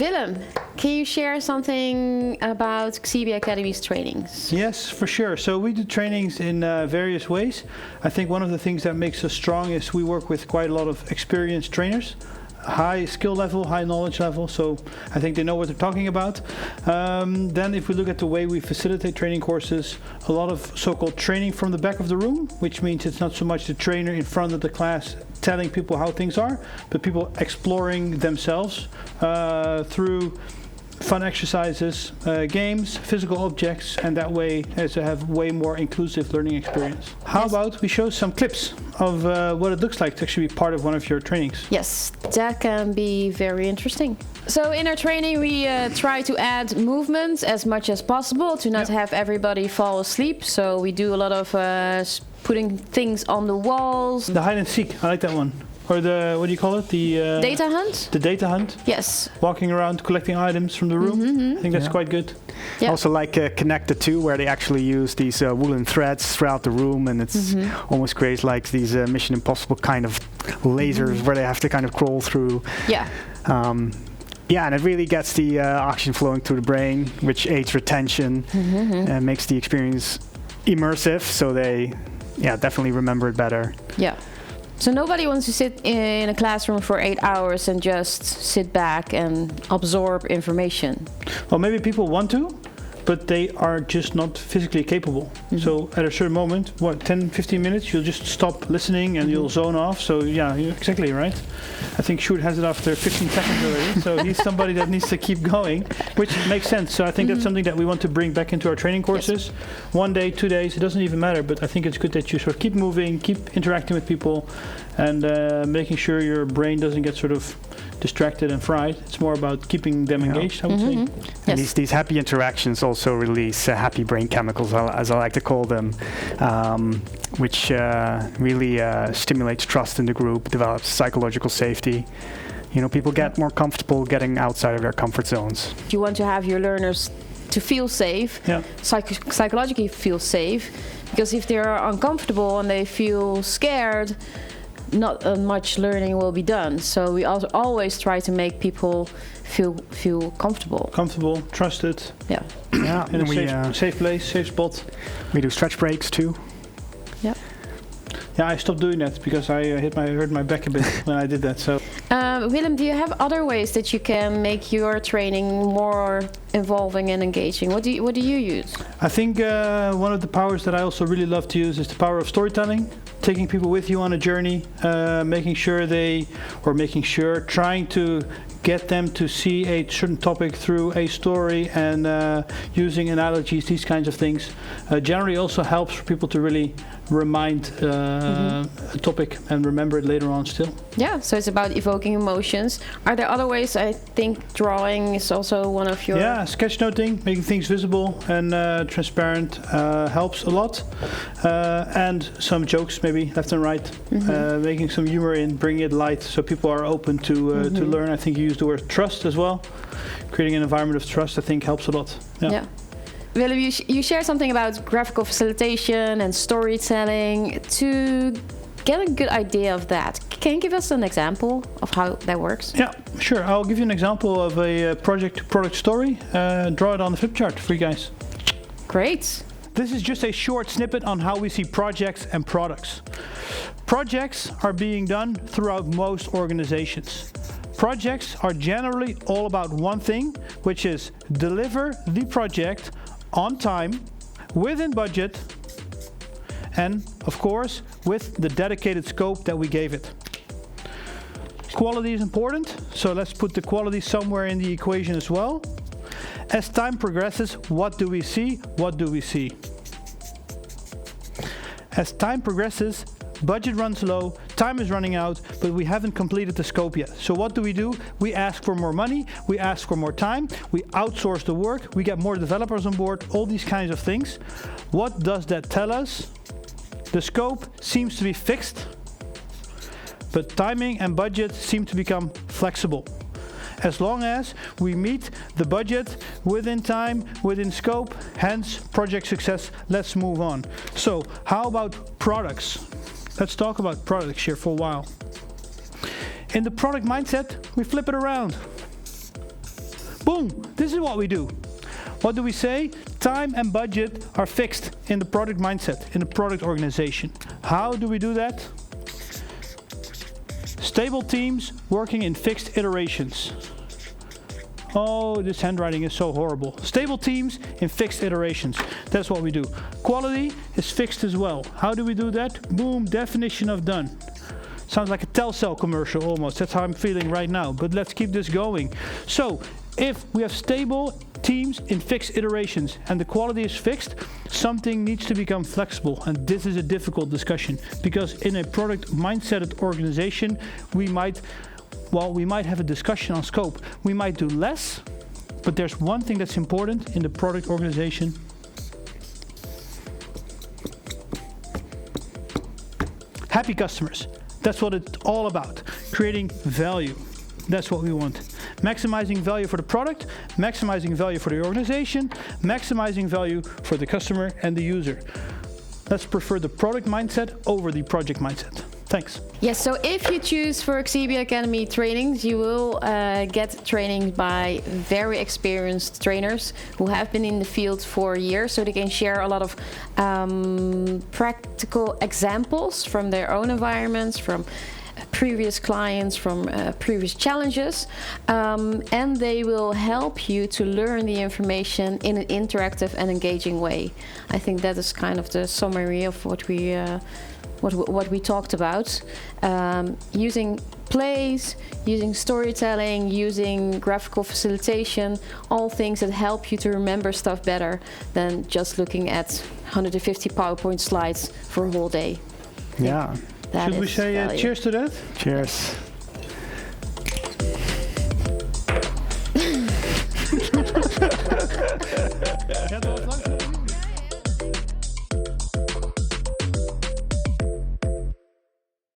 Willem, can you share something about Xebia Academy's trainings? Yes, for sure. So we do trainings in various ways. I think one of the things that makes us strong is we work with quite a lot of experienced trainers. High skill level, high knowledge level, so I think they know what they're talking about. Then if we look at the way we facilitate training courses, a lot of so-called training from the back of the room, which means it's not so much the trainer in front of the class telling people how things are, but people exploring themselves through fun exercises, games, physical objects, and that way as to have way more inclusive learning experience. How about we show some clips of what it looks like to actually be part of one of your trainings? Yes, that can be very interesting. So in our training we try to add movement as much as possible to not have everybody fall asleep. So we do a lot of putting things on the walls. The hide and seek, I like that one. Or the, what do you call it? The data hunt? The data hunt. Yes. Walking around, collecting items from the room. I think that's quite good. Yeah. Also like Connect the Two, where they actually use these woolen threads throughout the room, and it's almost creates like these Mission Impossible kind of lasers where they have to kind of crawl through. Yeah. Yeah, and it really gets the oxygen flowing through the brain, which aids retention and makes the experience immersive, so they definitely remember it better. Yeah. So nobody wants to sit in a classroom for 8 hours and just sit back and absorb information. Well, maybe people want to, but they are just not physically capable. So at a certain moment, 10, 15 minutes, you'll just stop listening and you'll zone off. So yeah, you're exactly right. I think Sjoerd has it after 15 seconds already. So he's somebody that needs to keep going, which makes sense. So I think that's something that we want to bring back into our training courses. Yes. 1 day, 2 days, it doesn't even matter. But I think it's good that you sort of keep moving, keep interacting with people, and making sure your brain doesn't get sort of distracted and fried. It's more about keeping them engaged, I would say. And these happy interactions also release happy brain chemicals, as I like to call them, which really stimulates trust in the group, develops psychological safety. You know, people get more comfortable getting outside of their comfort zones. You want to have your learners to feel safe, psychologically feel safe, because if they're uncomfortable and they feel scared, not much learning will be done. So we also always try to make people feel comfortable. Comfortable, trusted. Yeah. Yeah. In a safe place, safe spot. We do stretch breaks too. Yeah. Yeah, I stopped doing that because I hurt my back a bit when I did that. So. Willem, do you have other ways that you can make your training more involving and engaging? What do you use? I think one of the powers that I also really love to use is the power of storytelling. Taking people with you on a journey, trying to get them to see a certain topic through a story and using analogies, these kinds of things. Generally also helps for people to really remind a topic and remember it later on still. Yeah, so it's about evoking emotions. Are there other ways? I think drawing is also one of your... Yeah, sketchnoting, making things visible and transparent helps a lot. And some jokes maybe left and right. Making some humor in, bringing it light so people are open to learn. I think you used the word trust as well. Creating an environment of trust I think helps a lot. Yeah. Willem, you shared something about graphical facilitation and storytelling. To get a good idea of that, can you give us an example of how that works? Yeah, sure. I'll give you an example of a project-to-product story. Draw it on the flip chart for you guys. Great. This is just a short snippet on how we see projects and products. Projects are being done throughout most organizations. Projects are generally all about one thing, which is deliver the project on time, within budget, and of course with the dedicated scope that we gave it. Quality is important, so let's put the quality somewhere in the equation as well. As time progresses, what do we see? What do we see? As time progresses, budget runs low, time is running out, but we haven't completed the scope yet. So what do? We ask for more money, we ask for more time, we outsource the work, we get more developers on board, all these kinds of things. What does that tell us? The scope seems to be fixed, but timing and budget seem to become flexible. As long as we meet the budget within time, within scope, hence project success, let's move on. So how about products? Let's talk about products here for a while. In the product mindset, we flip it around. Boom, this is what we do. What do we say? Time and budget are fixed in the product mindset, in the product organization. How do we do that? Stable teams working in fixed iterations. Oh, this handwriting is so horrible. Stable teams in fixed iterations. That's what we do. Quality is fixed as well. How do we do that? Boom, definition of done. Sounds like a Telcel commercial almost. That's how I'm feeling right now. But let's keep this going. So, if we have stable teams in fixed iterations and the quality is fixed, something needs to become flexible. And this is a difficult discussion because in a product mindset organization, we might have a discussion on scope. We might do less, but there's one thing that's important in the product organization. Happy customers. That's what it's all about. Creating value. That's what we want. Maximizing value for the product, maximizing value for the organization, maximizing value for the customer and the user. Let's prefer the product mindset over the project mindset. Thanks. Yes, so if you choose for Xebia Academy trainings, you will get training by very experienced trainers who have been in the field for years, so they can share a lot of practical examples from their own environments, from previous clients, from previous challenges, and they will help you to learn the information in an interactive and engaging way. I think that is kind of the summary of what we talked about. Using plays, using storytelling, using graphical facilitation, all things that help you to remember stuff better than just looking at 150 PowerPoint slides for a whole day. Yeah. Should we say cheers to that? Cheers.